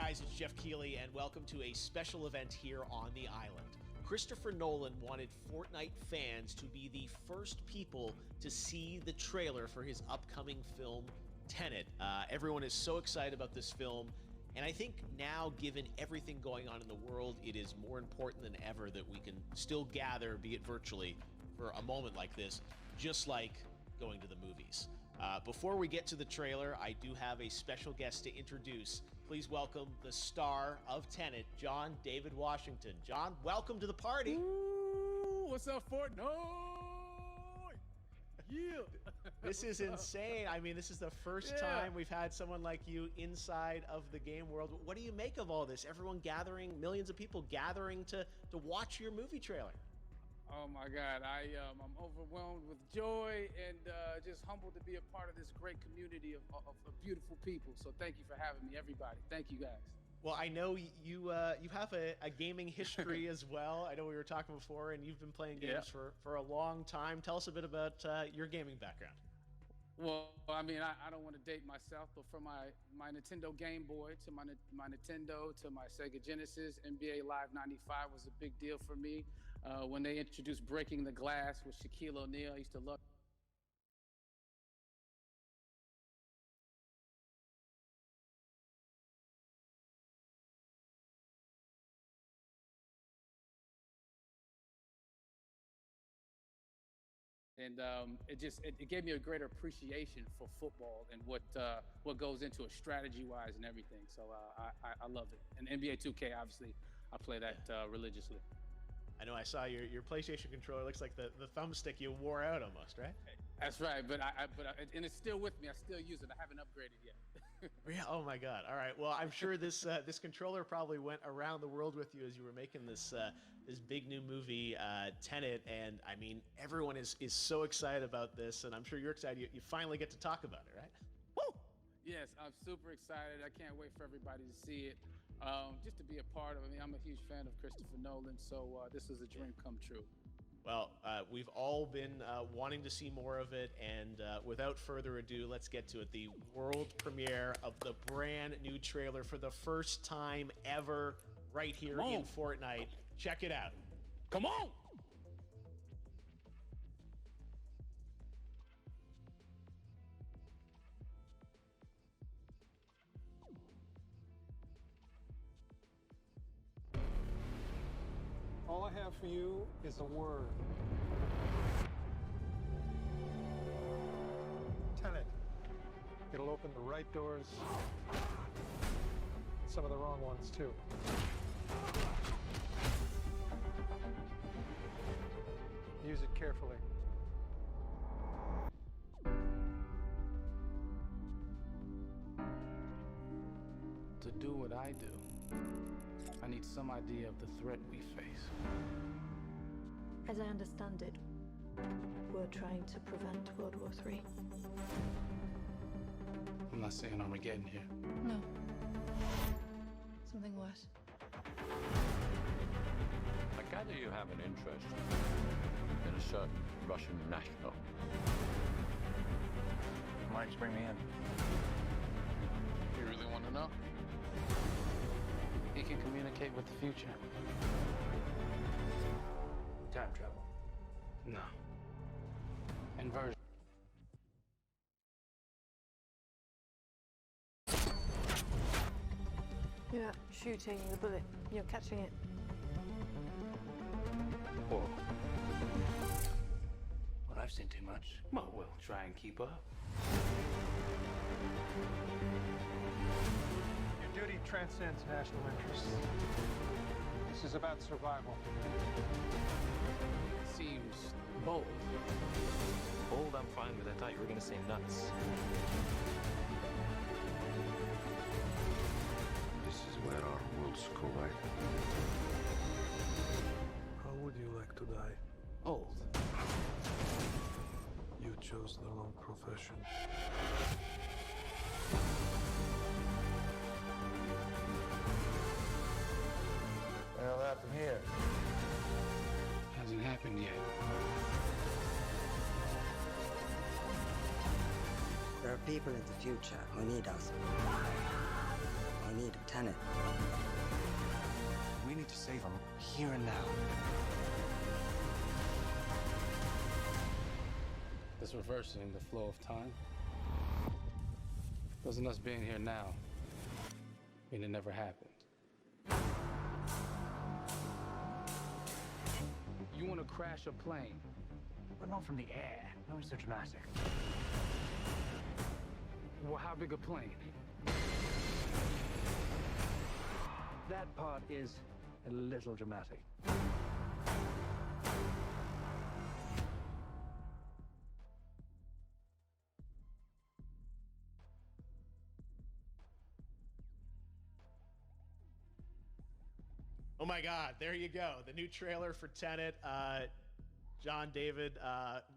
guys, it's Jeff Keighley, and welcome to a special event here on the island. Christopher Nolan wanted Fortnite fans to be the first people to see the trailer for his upcoming film, TENET. Everyone is so excited about this film, and I think now, given everything going on in the world, it is more important than ever that we can still gather, be it virtually, for a moment like this, just like going to the movies. Before we get to the trailer, I do have a special guest to introduce. Please welcome the star of TENET, John David Washington. John, welcome to the party. Ooh, what's up, Fortnite? Yeah. This is insane. I mean, this is the first time we've had someone like you inside of the game world. What do you make of all this? Everyone gathering, millions of people gathering to watch your movie trailer. Oh my God, I'm overwhelmed with joy and just humbled to be a part of this great community of beautiful people. So thank you for having me, everybody. Thank you, guys. Well, I know you have a gaming history as well. I know we were talking before, and you've been playing games for a long time. Tell us a bit about your gaming background. Well, I mean, I don't want to date myself, but from my Nintendo Game Boy to my Nintendo to my Sega Genesis, NBA Live 95 was a big deal for me. When they introduced Breaking the Glass with Shaquille O'Neal, I used to love. And it gave me a greater appreciation for football and what goes into it strategy-wise and everything. So I love it. And NBA 2K, obviously, I play that religiously. I know I saw your PlayStation controller. Looks like the thumbstick you wore out almost, right? That's right, but it's still with me. I still use it. I haven't upgraded yet. Yeah. Oh my God. All right. Well, I'm sure this controller probably went around the world with you as you were making this big new movie, TENET. And I mean, everyone is so excited about this, and I'm sure you're excited. You finally get to talk about it, right? Woo! Yes, I'm super excited. I can't wait for everybody to see it. Just to be a part of it. I mean, I'm a huge fan of Christopher Nolan, so this is a dream come true. Well, we've all been wanting to see more of it, and without further ado, let's get to it. The world premiere of the brand new trailer for the first time ever right here in Fortnite. Check it out. Come on! All I have for you is a word. TENET. It'll open the right doors, some of the wrong ones too. Use it carefully. To do what I do, I need some idea of the threat we face. As I understand it, we're trying to prevent World War III. I'm not saying Armageddon here. No. Something worse. I gather you have an interest in a certain Russian national. Why don't you bring me in? You really want to know? He can communicate with the future. Time travel. No. Inversion. You're not shooting the bullet, you're catching it. Whoa. Well, I've seen too much. Well, we'll try and keep up. Your duty transcends national interests. This is about survival. It seems bold. Bold, I'm fine with. I thought you were going to say nuts. This is where our worlds collide. How would you like to die? Old. You chose the wrong profession. Well, that happened here. Hasn't happened yet. There are people in the future who need us. Who need lead of Tenet. We need to save him here and now. This reversing the flow of time. Doesn't us being here now mean it never happened? You want to crash a plane, But not from the air. No, it's so dramatic. well, how big a plane? That part is a little dramatic. Oh my God, there you go. The new trailer for Tenet. John, David,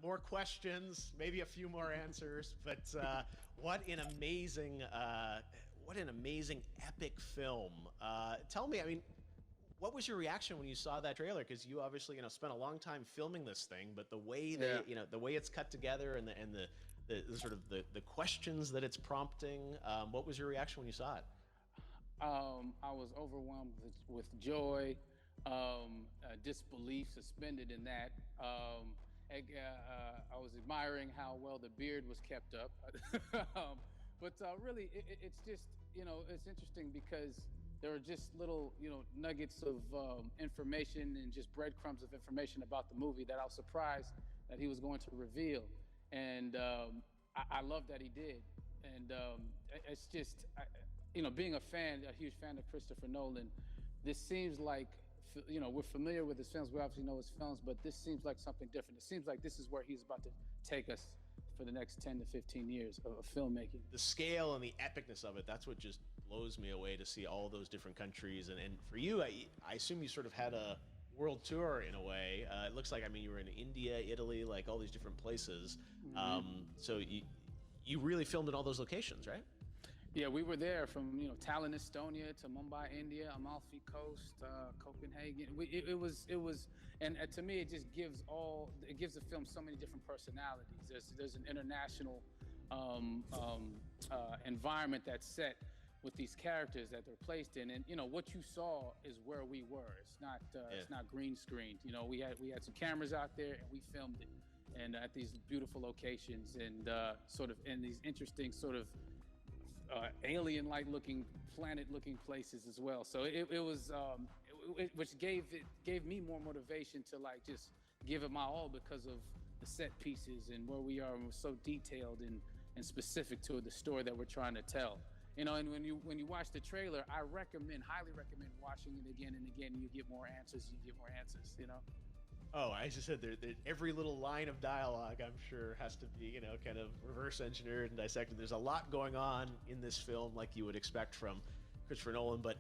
more questions, maybe a few more answers, but what an amazing epic film. Tell me, I mean, what was your reaction when you saw that trailer? Because you obviously, spent a long time filming this thing, but the way they, the way it's cut together and the sort of the questions that it's prompting, what was your reaction when you saw it? I was overwhelmed with joy, disbelief suspended in that. I was admiring how well the beard was kept up. But really, it's just, it's interesting because there are just little, nuggets of information and just breadcrumbs of information about the movie that I was surprised that he was going to reveal. And I love that he did. And it's just, being a huge fan of Christopher Nolan, this seems like, we're familiar with his films. We obviously know his films, but this seems like something different. It seems like this is where he's about to take us for the next 10 to 15 years of filmmaking. The scale and the epicness of it, that's what just blows me away, to see all those different countries. And for you, I assume you sort of had a world tour in a way. It looks like, you were in India, Italy, like all these different places. Mm-hmm. So you really filmed in all those locations, right? Yeah, we were there from Tallinn, Estonia, to Mumbai, India, Amalfi Coast, Copenhagen. It was, and to me, it just gives the film so many different personalities. There's an international environment that's set with these characters that they're placed in, and what you saw is where we were. It's not green screened. We had some cameras out there and we filmed it, and at these beautiful locations and sort of in these interesting sort of alien-like looking, planet-looking places as well. So it was, which gave me more motivation to just give it my all because of the set pieces and where we are, and we're so detailed and specific to the story that we're trying to tell. And when you watch the trailer, I highly recommend watching it again and again. You get more answers. Oh, I just said every little line of dialogue, I'm sure, has to be, kind of reverse engineered and dissected. There's a lot going on in this film, like you would expect from Christopher Nolan, but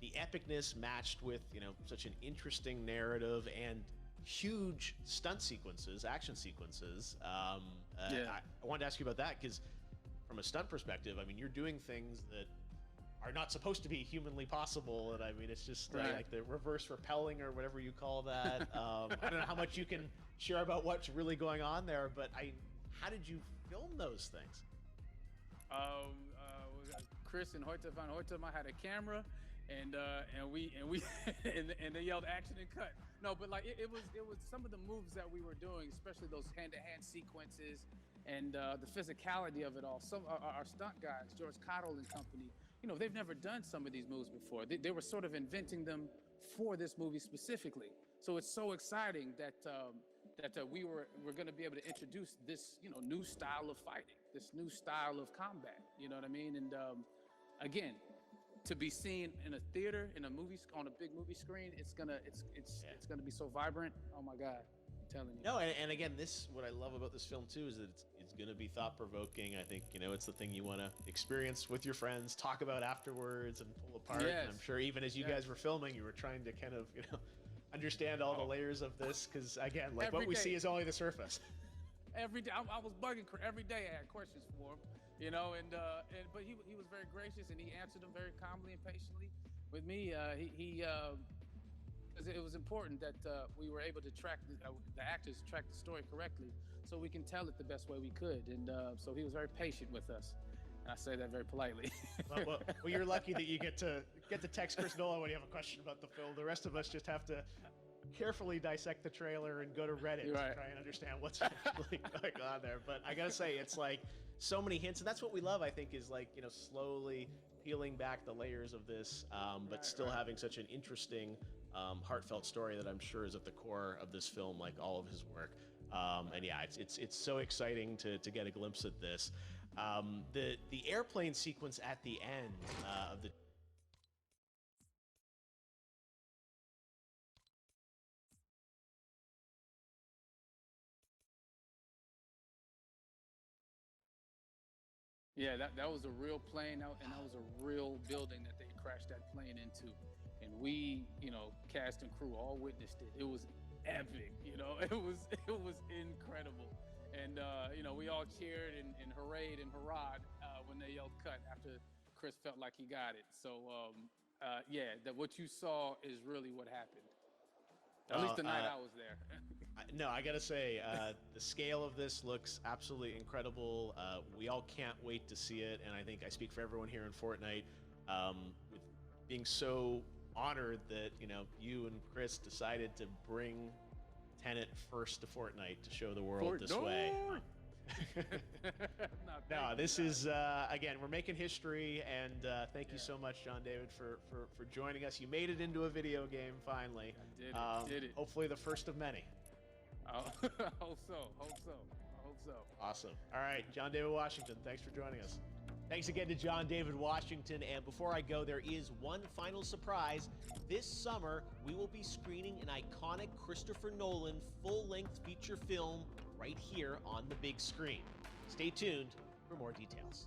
the epicness matched with, such an interesting narrative and huge stunt sequences, action sequences. I wanted to ask you about that because from a stunt perspective, you're doing things that are not supposed to be humanly possible, and it's just like the reverse rappelling or whatever you call that. I don't know how much you can share about what's really going on there, but how did you film those things? Chris and Hoyte van Hoytema had a camera, and we and they yelled action and cut. No, but it was some of the moves that we were doing, especially those hand-to-hand sequences and the physicality of it all. Some our stunt guys, George Cottle and company, they've never done some of these moves before. They were sort of inventing them for this movie specifically. So it's so exciting that we're going to be able to introduce this new style of fighting, this new style of combat. You know what I mean? And again, to be seen in a theater, in a movie, on a big movie screen, it's gonna be so vibrant. Oh my God, I'm telling you. No, and again, what I love about this film too is that it's gonna be thought-provoking. I think it's the thing you want to experience with your friends, talk about afterwards, and pull apart. Yes. And I'm sure even as you guys were filming, you were trying to kind of understand all the layers of this, because again, like what we see is only the surface. Every day, I was bugging every day. I had questions for him. But he was very gracious, and he answered them very calmly and patiently with me. It was important that we were able to track the actors track the story correctly, so we can tell it the best way we could. And so he was very patient with us. I say that very politely. Well, you're lucky that you get to text Chris Nolan when you have a question about the film. The rest of us just have to carefully dissect the trailer and go to Reddit to try and understand what's actually going on there. But I gotta say, it's like so many hints, and that's what we love. I think is like, you know, slowly peeling back the layers of this, but still having such an interesting, heartfelt story that I'm sure is at the core of this film, like all of his work. And yeah, it's so exciting to get a glimpse at this. The airplane sequence at the end of the Yeah, that was a real plane, and that was a real building that they crashed that plane into. And we, you know, cast and crew all witnessed it. It was epic, you know, it was incredible. And, you know, we all cheered and hurrayed and hurrahed when they yelled cut after Chris felt like he got it. So, yeah, what you saw is really what happened. At least the night I was there. No, I gotta say, the scale of this looks absolutely incredible. We all can't wait to see it, and I think I speak for everyone here in Fortnite, with being so honored that, you know, you and Chris decided to bring Tenet first to Fortnite to show the world this way. No, this is again, we're making history, and thank you so much, John David, for joining us. You made it into a video game finally. I did it. Hopefully the first of many. Hope so. Awesome. All right, John David Washington, thanks for joining us. Thanks again to John David Washington. And before I go, there is one final surprise. This summer, we will be screening an iconic Christopher Nolan full-length feature film right here on the big screen. Stay tuned for more details.